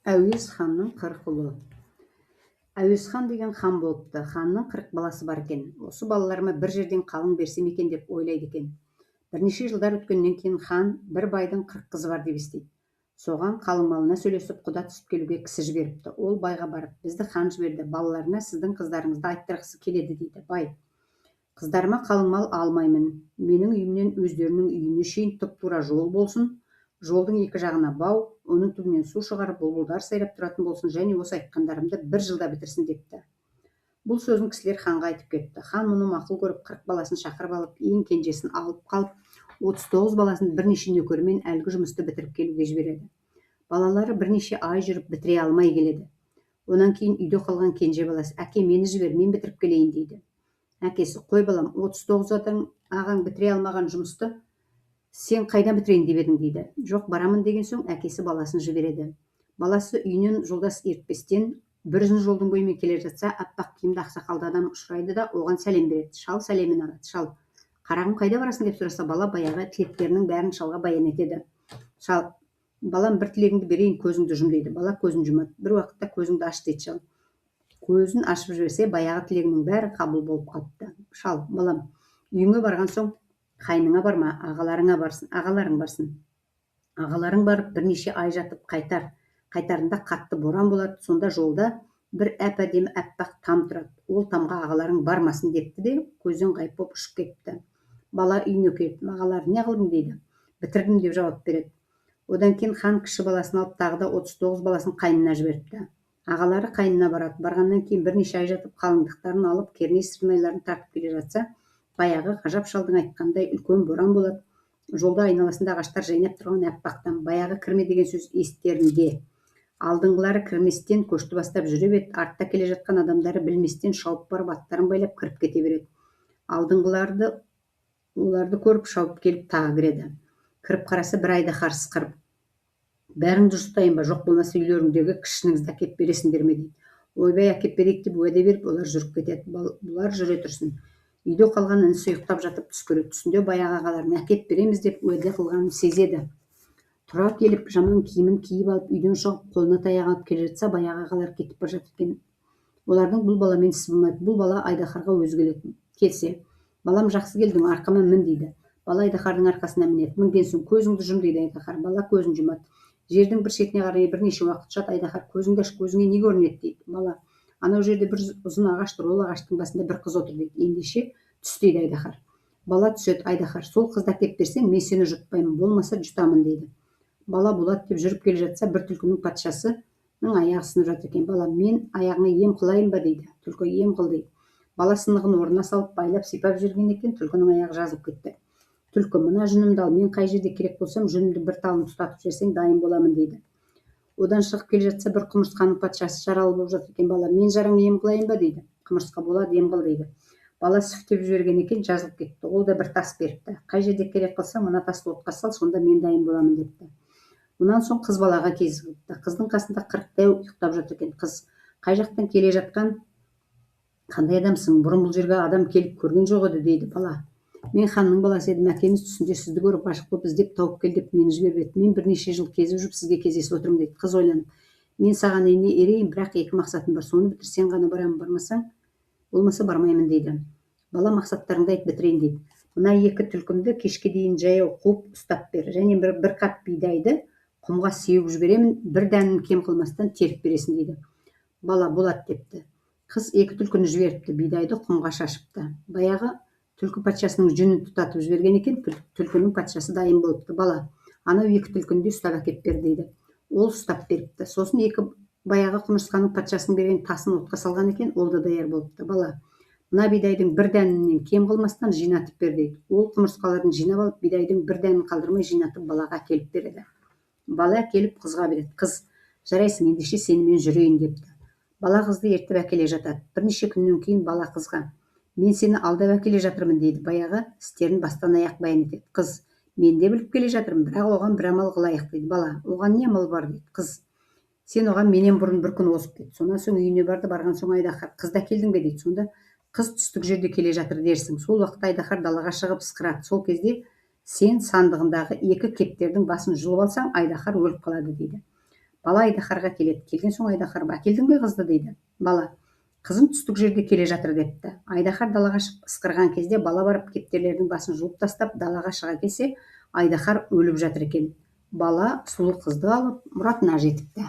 Әуез ханның 40 ұлы. Әуез хан деген хан болыпты. Ханның 40 баласы бар екен. Осы балаларыма бір жерден қалың берсем екен деп ойлайды екен. Бірнеше жылдар өткеннен кейін хан бір байдың 40 қызы бар деп естиді. Соған қалың малына сөйлесіп, құда түсіп келуге кісі жіберіпті. Ол байға барып, бізді хан жіберді, балаларына сіздің қыздарыңызды айттырғысы келеді дейді. Бай: қыздарыма қалың мал алмаймын. Менің үйімнен өздерінің үйіне шейін тұп-тура жол болсын. Жолдың екі жағына бау, оның түбінен су шығарып, бұлбұлдар сайрап тұратын болсын, және осы айтқандарымды бір жылда бітірсін депті. Бұл сөзін кісілер ханға айтып кетті. Хан мұны мақұл көріп 40 баласын шақырып алып, ең кенжесін алып қалып, 39 баласын бірнеше нөкерімен әлгі жұмысты бітіріп келуге жібереді. Балалары бірнеше ай жүріп бітіре алмай келеді. Онан кейін үйде қалған кенже баласы: әке, мені жібер, мен бітіріп келейін дейді. Әкесі: қой балам, 39 ағаң бітіре алмаған жұмысты сен қайдан бітірейін деп едің дейді. Жоқ, барамын деген соң әкесі баласын жібереді. Баласы үйінен жолдас ертпестен бір ұзын жолдың бойымен келе жатса, аппақ киімді ақсақалды адам ұшырайды да оған сәлем береді. Шал сәлемін алады. Шал: қарағым, қайда барасың деп сұраса, бала баяғы тілектерінің бәрін шалға баян етеді. Шал: балам, бір тілегіңді берейін, көзіңді жұм дейді. Бала көзін жұмады. Бір уақытта көзіңді аш дейді шал. Көзін ашып жіберсе, баяғы тілегінің бәрі қабыл болып қалыпты. Шал: балам, үйіңе барған соң қайныңа барма, ағаларың барсын. Ағаларың барып бірнеше ай жатып қайтар. Қайтарында қатты боран болады, сонда жолда бір әп-әдемі аппақ там тұрады. Ол тамға ағаларың бармасын депті де, көзден ғайып болып ұшып кетті. Бала үйіне келіп: ағалар, не қылдың дейді. Бітірдім деп жауап береді. Одан кейін хан кіші баласын алып тағы да 39 баласын қайнына жіберіпті. Ағалары қайнына барады. Барғаннан кейін бірнеше ай жатып қалыңдықтарын алып, керней сырнайларын тартып келе жатса, баяғы ғажап шалдың айтқандай үлкен боран болады. Жолда айналасында ағаштар жайнап тұрған аппақтан. Баяғы кірме деген сөз естерінде. Алдыңғылары кірместен көшті бастап жүре береді, артта келе жатқан адамдары білместен шауып барып аттарын байлап кіріп кете береді. Алдыңғыларды оларды көріп шауып келіп тағы кіреді. Кіріп қараса, бір айдаһарсыз қырып: бәріңді жұтайын ба, жоқ болмаса үйлеріңдегі кішініңізді әкеп бересіңдер ме дейді. Ойбай, әкеп берейік деп уәде беріп, олар жүріп кетеді. Бұлар жүре тұрсын. Үйде қалған інісі ұйықтап жатып түс көреді. Түсінде баяғы ағаларын әкеп береміз деп уәде қылғанын сезеді. Тұра келіп, жаман киімін киіп алып, үйден шығып, қолына таяқ алып келе жатса, баяғы ағалар кетіп бара жатыр екен. Олардың бұл баламен ісі болмайды. Бұл бала айдаһарға өзі келеді. Келсе: балам, жақсы келдің, арқама мін дейді. Бала айдаһардың арқасына мінеді. Мінген соң: көзіңді жұм дейді айдаһар. Бала көзін жұмады. Жердің бір шетіне қарай бірнеше уақыт жатады. Айдаһар: көзіңді аш, көзіңе не көрінеді дейді. Бала: анау жерде бір ұзын ағаш тұр, ол ағаштың басында бір қыз отыр дейді. Ендеше түс дейді айдаһар. Бала түседі. Айдаһар: сол қызды әкеп берсең, мен сені жұтпаймын, болмаса жұтамын дейді. Бала болады деп жүріп келе жатса, бір түлкінің патшасының аяғы сынып жатыр екен. Бала: мен аяғыңа ем қылайын ба дейді. Түлкі: ем қыл дейді. Бала сынығын орнына салып байлап сипап жүрген екен, түлкінің аяғы жазылып кетті. Түлкі: мына жүнімді ал, мен қай жерде керек болсам, жүнімді бір талын тұтатып жіберсең, дайын боламын дейді. Одан шығып келе жатса, бір құмырсқаның патшасы жаралы болып жатыр екен. Бала: мен жараңа ем қылайын ба дейді. Құмырсқа: болады, ем қыл дейді. Бала сүфтеп жіберген екен, жазылып кетті. Ол да бір тас беріпті. қай жерде керек қылсаң, мына тасты отқа сал, сонда мен дайын боламын депті. Мұнан соң қыз балаға кезігіпті. Қыздың қасында 40 дәу ұйықтап жатыр екен. Қыз: қай жақтан келе жатқан, қандай адамсың? Бұрын бұл жерге адам келіп көрген жоқ еді дейді. Бала: мен ханның баласы едім, әкеңіз түсінде сізді көріп ғашық болып іздеп тауып кел деп мені жіберіп еді. Мен бірнеше жыл кезіп жүріп сізге кездесіп отырмын дейді. Қыз ойланып: мен саған үйіне ерейін, бірақ екі мақсатым бар. Соны бітірсең ғана барамын, бармасаң, болмаса бармаймын дейді. Бала: мақсаттарыңды айт, бітірейін дейді. мына екі түлкімді кешке дейін жаяу қуып ұстап бер, және бір қап бидайды құмға сеуіп жіберемін, бір дәнін кем қылмастан теріп бересің дейді. Бала: болады депті. Қыз екі түлкіні жіберіпті, бидайды құмға шашыпты. Баяғы түлкі патшасының жүнін тұтатып жіберген екен, түлкінің патшасы дайын болыпты. Бала: анау екі түлкіні де ұстап әкеп бер дейді. Ол ұстап беріпті. Сосын екі баяғы құмырсқаның патшасының берген тасын отқа салған екен, ол да даяр болыпты. Бала: мына бидайдың бір дәнінен кем қылмастан жинатып бер дейді. Ол құмырсқаларын жинап алып, бидайдың бір дәнін қалдырмай жинатып балаға әкеліп береді. Бала әкеліп қызға береді. Қыз: жарайсың, ендеше сенімен жүрейін депті. Бала қызды ертіп әкеле жатады. Бірнеше күннен кейін бала қызға: мен сені алдап әкеле жатырмын дейді. Баяғы істерін бастан аяқ баян етеді. Қыз: мен де біліп келе жатырмын, бірақ оған бір амал қылайық дейді. Бала: оған не амал бар дейді. Қыз: сен оған менен бұрын бір күн озып кет. Сонан соң үйіне барды. Барған соң айдаһар: қызды әкелдің бе дейді. Сонда қыз түстік жерде келе жатыр дерсің. Сол уақытта айдаһар далаға шығып ысқырады. Сол кезде сен сандығындағы екі кептердің басын жұлып алсаң, айдаһар өліп қалады дейді. Бала Айдаһарға келеді. Келген соң Айдаһар: "Әкелдің бе қызды?" дейді. Бала: "Қызым түстік жерде келе жатыр" депті. Айдаһар далаға шығып ысқырған кезде бала барып кептерлердің басын жуып тастап далаға шыға келсе, Айдаһар өліп жатыр екен. Бала сұлу қызды алып мұратына жетіпті.